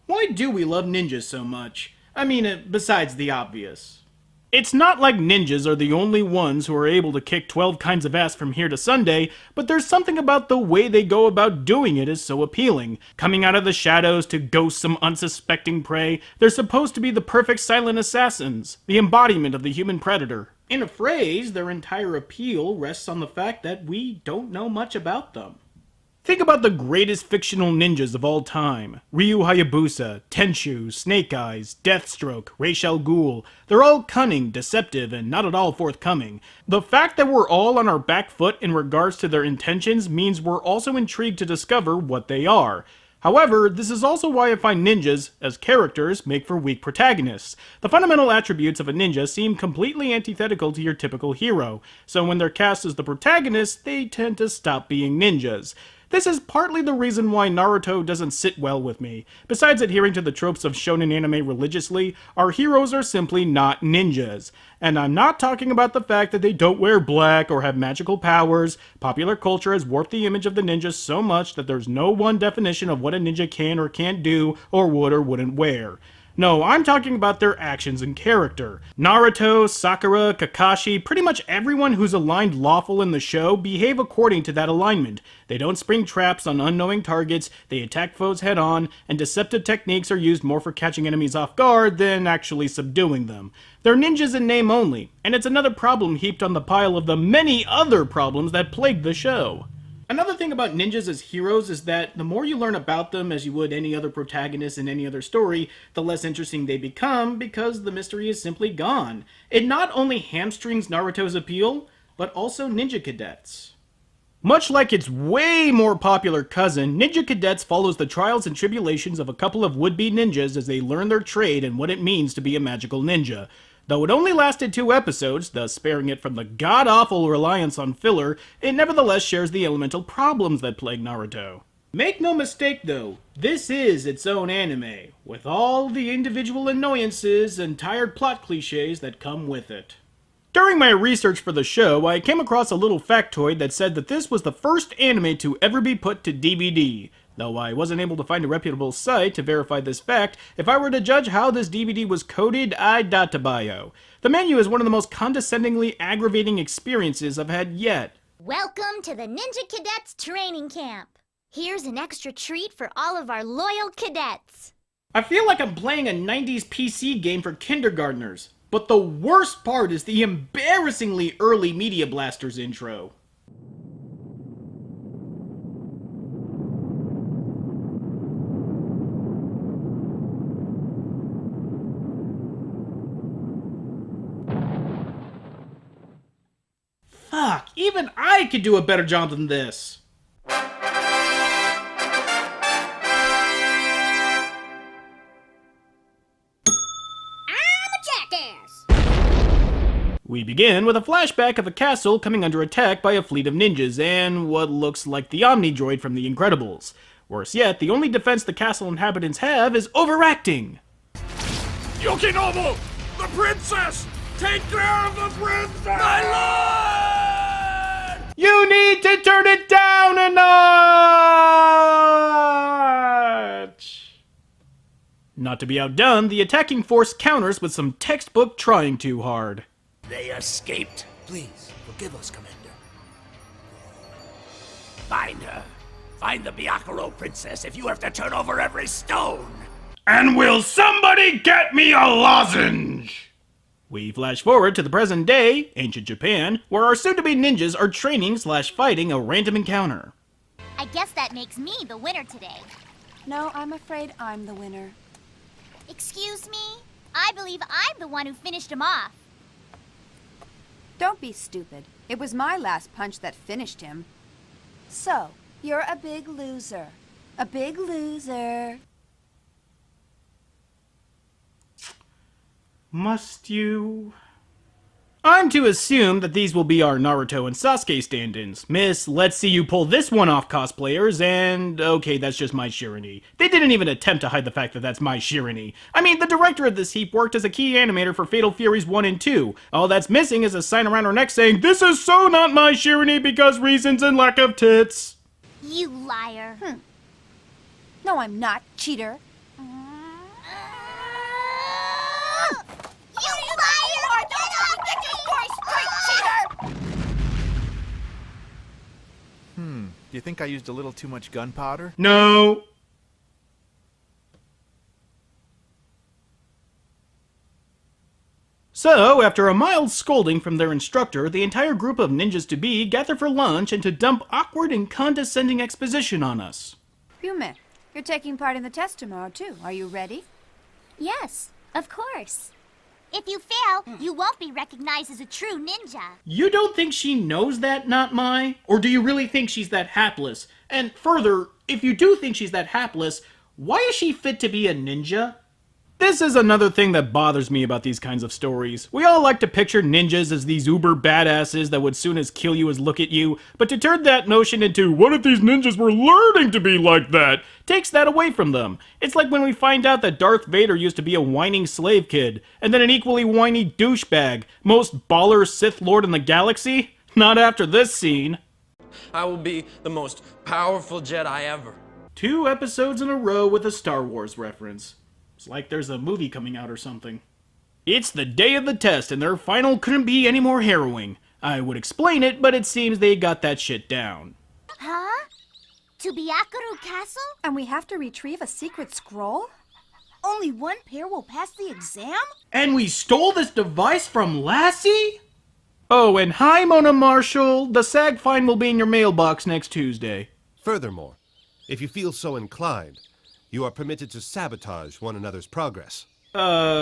Why do we love ninjas so much? I mean, besides the obvious. It's not like ninjas are the only ones who are able to kick 12 kinds of ass from here to Sunday, but there's something about the way they go about doing it is so appealing. Coming out of the shadows to ghost some unsuspecting prey, they're supposed to be the perfect silent assassins, the embodiment of the human predator. In a phrase, their entire appeal rests on the fact that we don't know much about them. Think about the greatest fictional ninjas of all time. Ryu Hayabusa, Tenchu, Snake Eyes, Deathstroke, Ra's al Ghul. They're all cunning, deceptive, and not at all forthcoming. The fact that we're all on our back foot in regards to their intentions means we're also intrigued to discover what they are. However, this is also why I find ninjas, as characters, make for weak protagonists. The fundamental attributes of a ninja seem completely antithetical to your typical hero, so when they're cast as the protagonists, they tend to stop being ninjas. This is partly the reason why Naruto doesn't sit well with me. Besides adhering to the tropes of shonen anime religiously, our heroes are simply not ninjas. And I'm not talking about the fact that they don't wear black or have magical powers. Popular culture has warped the image of the ninja so much that there's no one definition of what a ninja can or can't do, or would or wouldn't wear. No, I'm talking about their actions and character. Naruto, Sakura, Kakashi, pretty much everyone who's aligned lawful in the show behave according to that alignment. They don't spring traps on unknowing targets, they attack foes head on, and deceptive techniques are used more for catching enemies off guard than actually subduing them. They're ninjas in name only, and it's another problem heaped on the pile of the many other problems that plague the show. Another thing about ninjas as heroes is that the more you learn about them as you would any other protagonist in any other story, the less interesting they become because the mystery is simply gone. It not only hamstrings Naruto's appeal, but also Ninja Cadets. Much like its way more popular cousin, Ninja Cadets follows the trials and tribulations of a couple of would-be ninjas as they learn their trade and what it means to be a magical ninja. Though it only lasted 2 episodes, thus sparing it from the god-awful reliance on filler, it nevertheless shares the elemental problems that plague Naruto. Make no mistake though, this is its own anime, with all the individual annoyances and tired plot cliches that come with it. During my research for the show, I came across a little factoid that said that this was the first anime to ever be put to DVD. Though I wasn't able to find a reputable site to verify this fact, if I were to judge how this DVD was coded, I'd databayo. The menu is one of the most condescendingly aggravating experiences I've had yet. Welcome to the Ninja Cadets training camp. Here's an extra treat for all of our loyal cadets. I feel like I'm playing a 90s PC game for kindergartners, but the worst part is the embarrassingly early Media Blasters intro. Fuck, even I could do a better job than this. I'm a jackass! We begin with a flashback of a castle coming under attack by a fleet of ninjas and what looks like the Omni Droid from The Incredibles. Worse yet, the only defense the castle inhabitants have is overacting. Yukinobu! The princess! Take care of the princess! My lord! You need to turn it down a notch! Not to be outdone, the attacking force counters with some textbook trying too hard. They escaped. Please, forgive us, Commander. Find her. Find the Byakuro princess if you have to turn over every stone. And will somebody get me a lozenge? We flash forward to the present day, ancient Japan, where our soon-to-be ninjas are training/fighting a random encounter. I guess that makes me the winner today. No, I'm afraid I'm the winner. Excuse me? I believe I'm the one who finished him off. Don't be stupid. It was my last punch that finished him. So, you're a big loser. A big loser. Must you? I'm to assume that these will be our Naruto and Sasuke stand-ins. Miss, let's see you pull this one off, cosplayers, and okay, that's just my Shirani. They didn't even attempt to hide the fact that that's my Shirani. I mean, the director of this heap worked as a key animator for Fatal Furies 1 and 2. All that's missing is a sign around her neck saying, "This is so not my Shirani because reasons and lack of tits." You liar. No, I'm not, cheater. Do you think I used a little too much gunpowder? No. So, after a mild scolding from their instructor, the entire group of ninjas-to-be gather for lunch and to dump awkward and condescending exposition on us. Yume, you're taking part in the test tomorrow, too. Are you ready? Yes, of course. If you fail, you won't be recognized as a true ninja. You don't think she knows that, not Mai? Or do you really think she's that hapless? And further, if you do think she's that hapless, why is she fit to be a ninja? This is another thing that bothers me about these kinds of stories. We all like to picture ninjas as these uber badasses that would soon as kill you as look at you, but to turn that notion into, what if these ninjas were learning to be like that, takes that away from them. It's like when we find out that Darth Vader used to be a whining slave kid, and then an equally whiny douchebag, most baller Sith Lord in the galaxy? Not after this scene. I will be the most powerful Jedi ever. 2 episodes in a row with a Star Wars reference. It's like there's a movie coming out or something. It's the day of the test, and their final couldn't be any more harrowing. I would explain it, but it seems they got that shit down. Huh? To Byakuru Castle? And we have to retrieve a secret scroll? Only one pair will pass the exam? And we stole this device from Lassie? Oh, and hi, Mona Marshall. The SAG fine will be in your mailbox next Tuesday. Furthermore, if you feel so inclined, you are permitted to sabotage one another's progress. Why?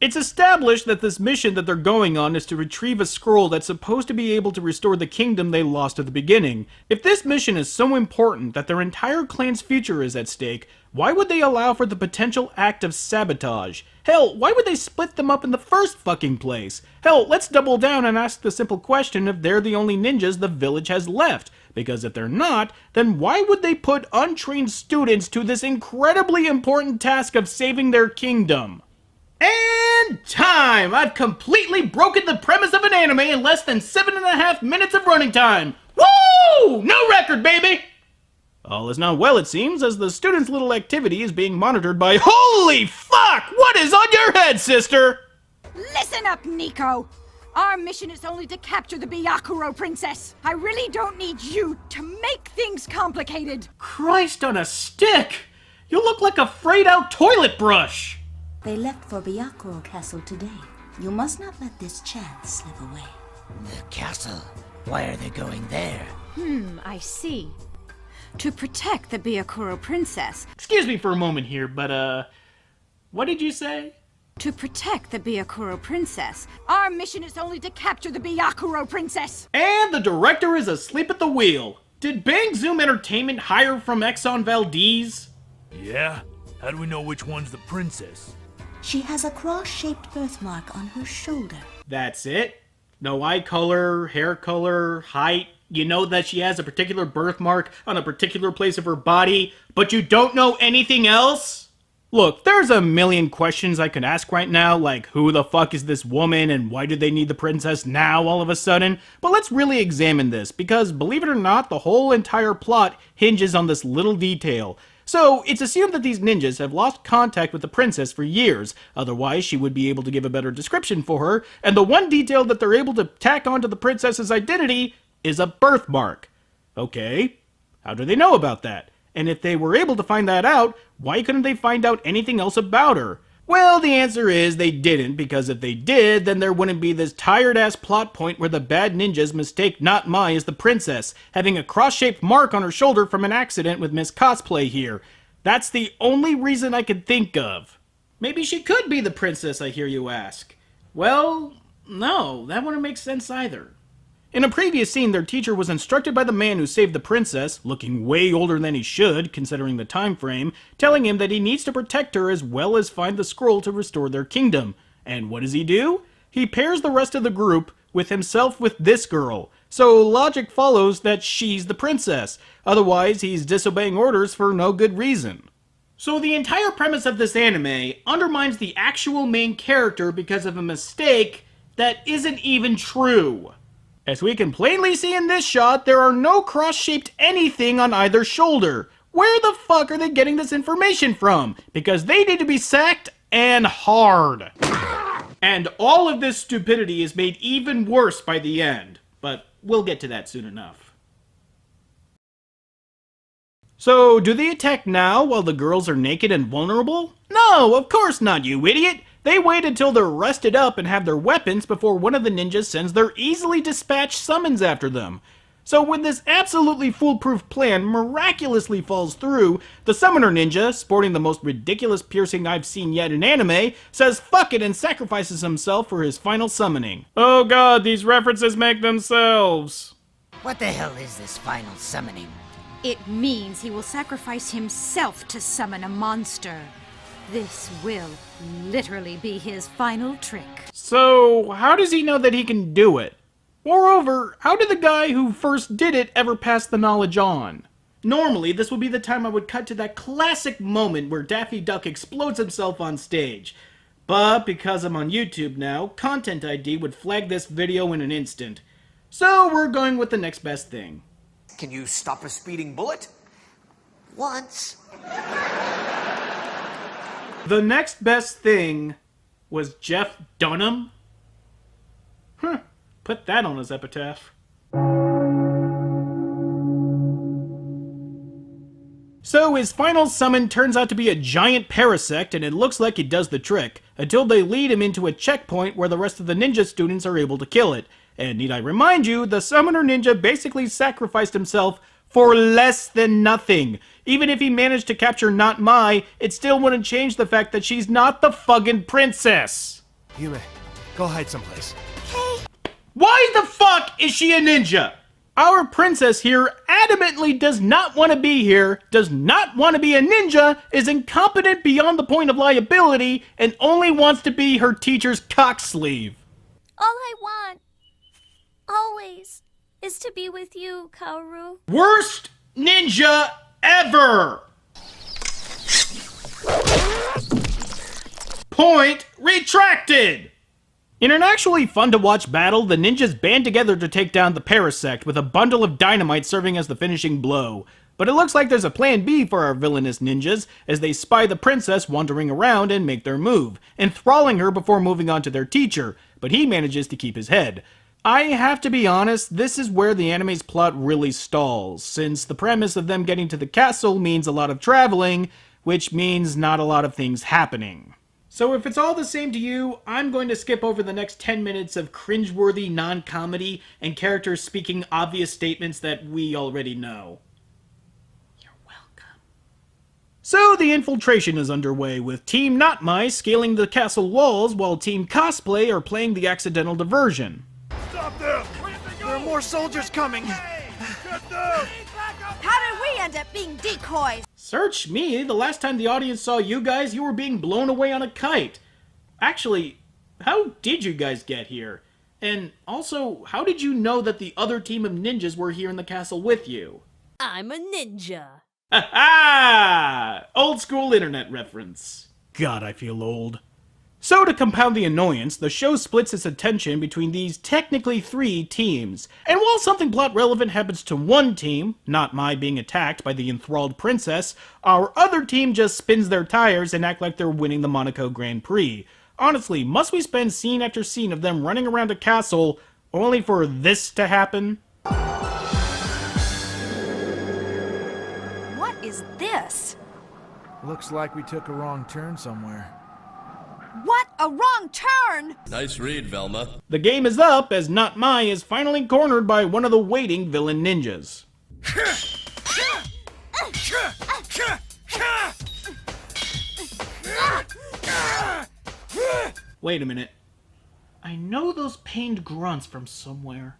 It's established that this mission that they're going on is to retrieve a scroll that's supposed to be able to restore the kingdom they lost at the beginning. If this mission is so important that their entire clan's future is at stake, why would they allow for the potential act of sabotage? Hell, why would they split them up in the first fucking place? Hell, let's double down and ask the simple question if they're the only ninjas the village has left. Because if they're not, then why would they put untrained students to this incredibly important task of saving their kingdom? And time! I've completely broken the premise of an anime in less than 7.5 minutes of running time! Woo! No record, baby! All is not well, it seems, as the students' little activity is being monitored by— Holy fuck! What is on your head, sister? Listen up, Nico! Our mission is only to capture the Byakuro princess. I really don't need you to make things complicated. Christ on a stick! You look like a frayed-out toilet brush! They left for Byakuro Castle today. You must not let this chance slip away. The castle? Why are they going there? I see. To protect the Byakuro princess. Excuse me for a moment here, but, what did you say? To protect the Byakuro princess. Our mission is only to capture the Byakuro princess. And the director is asleep at the wheel. Did Bang Zoom Entertainment hire from Exxon Valdez? Yeah? How do we know which one's the princess? She has a cross-shaped birthmark on her shoulder. That's it? No eye color, hair color, height. You know that she has a particular birthmark on a particular place of her body, but you don't know anything else? Look, there's a million questions I could ask right now, like who the fuck is this woman and why do they need the princess now all of a sudden? But let's really examine this, because believe it or not, the whole entire plot hinges on this little detail. So, it's assumed that these ninjas have lost contact with the princess for years, otherwise she would be able to give a better description for her, and the one detail that they're able to tack onto the princess's identity is a birthmark. Okay, how do they know about that? And if they were able to find that out, why couldn't they find out anything else about her? Well, the answer is they didn't, because if they did, then there wouldn't be this tired-ass plot point where the bad ninjas mistake Not Mai as the princess, having a cross-shaped mark on her shoulder from an accident with Miss Cosplay here. That's the only reason I could think of. Maybe she could be the princess, I hear you ask. Well, no, that wouldn't make sense either. In a previous scene, their teacher was instructed by the man who saved the princess, looking way older than he should, considering the time frame, telling him that he needs to protect her as well as find the scroll to restore their kingdom. And what does he do? He pairs the rest of the group with himself with this girl. So logic follows that she's the princess. Otherwise, he's disobeying orders for no good reason. So the entire premise of this anime undermines the actual main character because of a mistake that isn't even true. As we can plainly see in this shot, there are no cross-shaped anything on either shoulder. Where the fuck are they getting this information from? Because they need to be sacked and hard. And all of this stupidity is made even worse by the end. But we'll get to that soon enough. So, do they attack now while the girls are naked and vulnerable? No, of course not, you idiot! They wait until they're rested up and have their weapons before one of the ninjas sends their easily dispatched summons after them. So when this absolutely foolproof plan miraculously falls through, the summoner ninja, sporting the most ridiculous piercing I've seen yet in anime, says fuck it and sacrifices himself for his final summoning. Oh god, these references make themselves. What the hell is this final summoning? It means he will sacrifice himself to summon a monster. This will literally be his final trick. So, how does he know that he can do it? Moreover, how did the guy who first did it ever pass the knowledge on? Normally, this would be the time I would cut to that classic moment where Daffy Duck explodes himself on stage. But because I'm on YouTube now, Content ID would flag this video in an instant. So we're going with the next best thing. Can you stop a speeding bullet? Once. The next best thing was Jeff Dunham? Put that on his epitaph. So his final summon turns out to be a giant parasect, and it looks like it does the trick, until they lead him into a checkpoint where the rest of the ninja students are able to kill it. And need I remind you, the summoner ninja basically sacrificed himself for less than nothing. Even if he managed to capture Not Mai, it still wouldn't change the fact that she's not the fucking princess. Yume, go hide someplace. Why the fuck is she a ninja? Our princess here adamantly does not want to be here, does not want to be a ninja, is incompetent beyond the point of liability, and only wants to be her teacher's cock sleeve. All I want, always, is to be with you, Kaoru. Worst ninja ever! Point retracted! In an actually fun-to-watch battle, the ninjas band together to take down the parasect, with a bundle of dynamite serving as the finishing blow. But it looks like there's a plan B for our villainous ninjas, as they spy the princess wandering around and make their move, enthralling her before moving on to their teacher, but he manages to keep his head. I have to be honest, this is where the anime's plot really stalls, since the premise of them getting to the castle means a lot of traveling, which means not a lot of things happening. So if it's all the same to you, I'm going to skip over the next 10 minutes of cringeworthy non-comedy and characters speaking obvious statements that we already know. You're welcome. So the infiltration is underway, with Team Not Mai scaling the castle walls while Team Cosplay are playing the accidental diversion. Stop them! There are more soldiers coming! Get them! How did we end up being decoys? Search me, the last time the audience saw you guys, you were being blown away on a kite. Actually, how did you guys get here? And also, how did you know that the other team of ninjas were here in the castle with you? I'm a ninja. Ha ha! Old school internet reference. God, I feel old. So to compound the annoyance, the show splits its attention between these technically 3 teams. And while something plot relevant happens to one team, Not Mai being attacked by the enthralled princess, our other team just spins their tires and act like they're winning the Monaco Grand Prix. Honestly, must we spend scene after scene of them running around a castle only for this to happen? What is this? Looks like we took a wrong turn somewhere. What a wrong turn! Nice read, Velma. The game is up as Not Mai is finally cornered by one of the waiting villain ninjas. Wait a minute. I know those pained grunts from somewhere.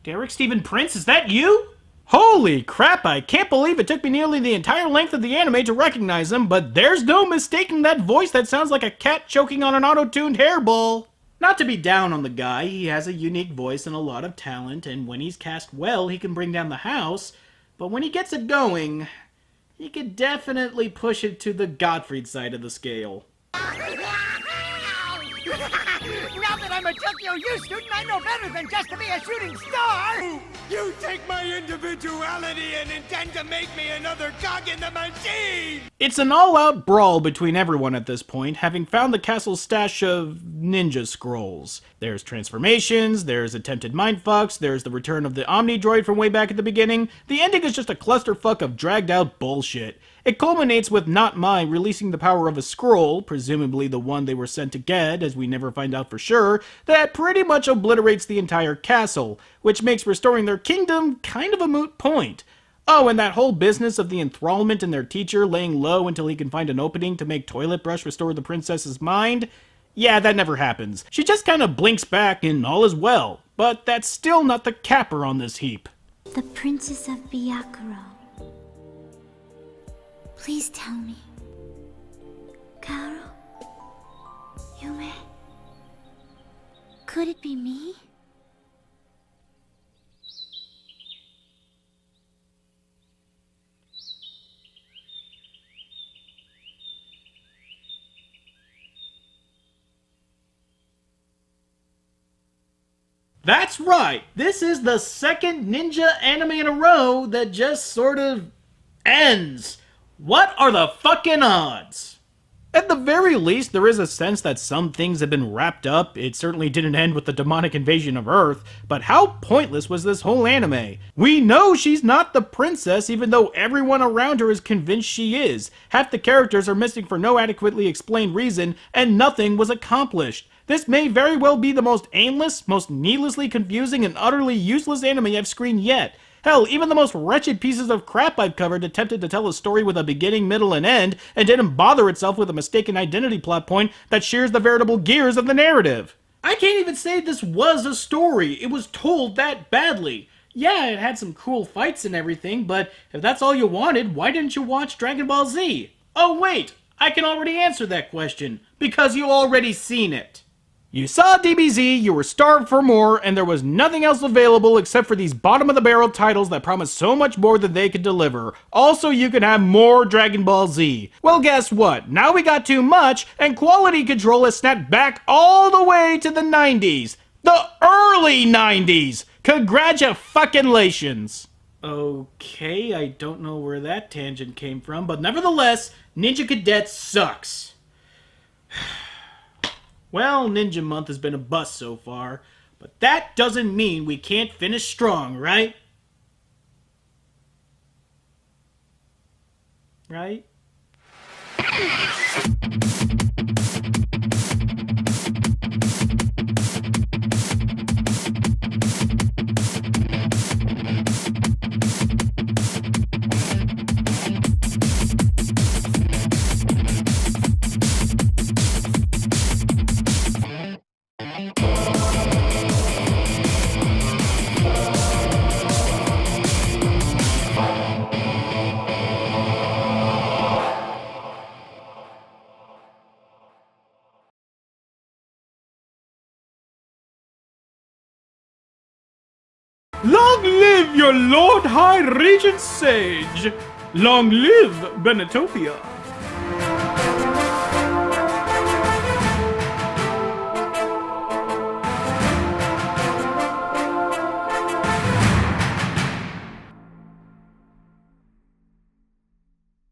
Derek Stephen Prince, is that you? Holy crap, I can't believe it took me nearly the entire length of the anime to recognize him, but there's no mistaking that voice that sounds like a cat choking on an auto-tuned hairball. Not to be down on the guy, he has a unique voice and a lot of talent, and when he's cast well, he can bring down the house, but when he gets it going, he could definitely push it to the Gottfried side of the scale. Now that I'm a Tokyo U student, I know better than just to be a shooting star! You take my individuality and intend to make me another cog in the machine! It's an all-out brawl between everyone at this point, having found the castle's stash of ninja scrolls. There's transformations, there's attempted mindfucks, there's the return of the Omni droid from way back at the beginning. The ending is just a clusterfuck of dragged-out bullshit. It culminates with Not Mai releasing the power of a scroll, presumably the one they were sent to get, as we never find out for sure, that pretty much obliterates the entire castle, which makes restoring their kingdom kind of a moot point. Oh, and that whole business of the enthrallment in their teacher laying low until he can find an opening to make Toilet Brush restore the princess's mind? Yeah, that never happens. She just kind of blinks back and all is well. But that's still not the capper on this heap. The Princess of Byakuro. Please tell me. Kaoru? Yume? Could it be me? That's right! This is the second ninja anime in a row that just sort of ends. What are the fucking odds? At the very least, there is a sense that some things have been wrapped up. It certainly didn't end with the demonic invasion of Earth, but how pointless was this whole anime? We know she's not the princess, even though everyone around her is convinced she is. Half the characters are missing for no adequately explained reason, and nothing was accomplished. This may very well be the most aimless, most needlessly confusing, and utterly useless anime I've screened yet. Hell, even the most wretched pieces of crap I've covered attempted to tell a story with a beginning, middle, and end, and didn't bother itself with a mistaken identity plot point that shears the veritable gears of the narrative. I can't even say this was a story. It was told that badly. Yeah, it had some cool fights and everything, but if that's all you wanted, why didn't you watch Dragon Ball Z? Oh wait, I can already answer that question. Because you already seen it. You saw DBZ, you were starved for more, and there was nothing else available except for these bottom-of-the-barrel titles that promise so much more than they could deliver. Also, you could have more Dragon Ball Z. Well, guess what? Now we got too much, and quality control has snapped back all the way to the 90s. The early 90s! Congratulations! Okay, I don't know where that tangent came from, but nevertheless, Ninja Cadets sucks. Well, Ninja Month has been a bust so far, but that doesn't mean we can't finish strong, right? Right? Long live your Lord High Regent Sage! Long live Benetopia!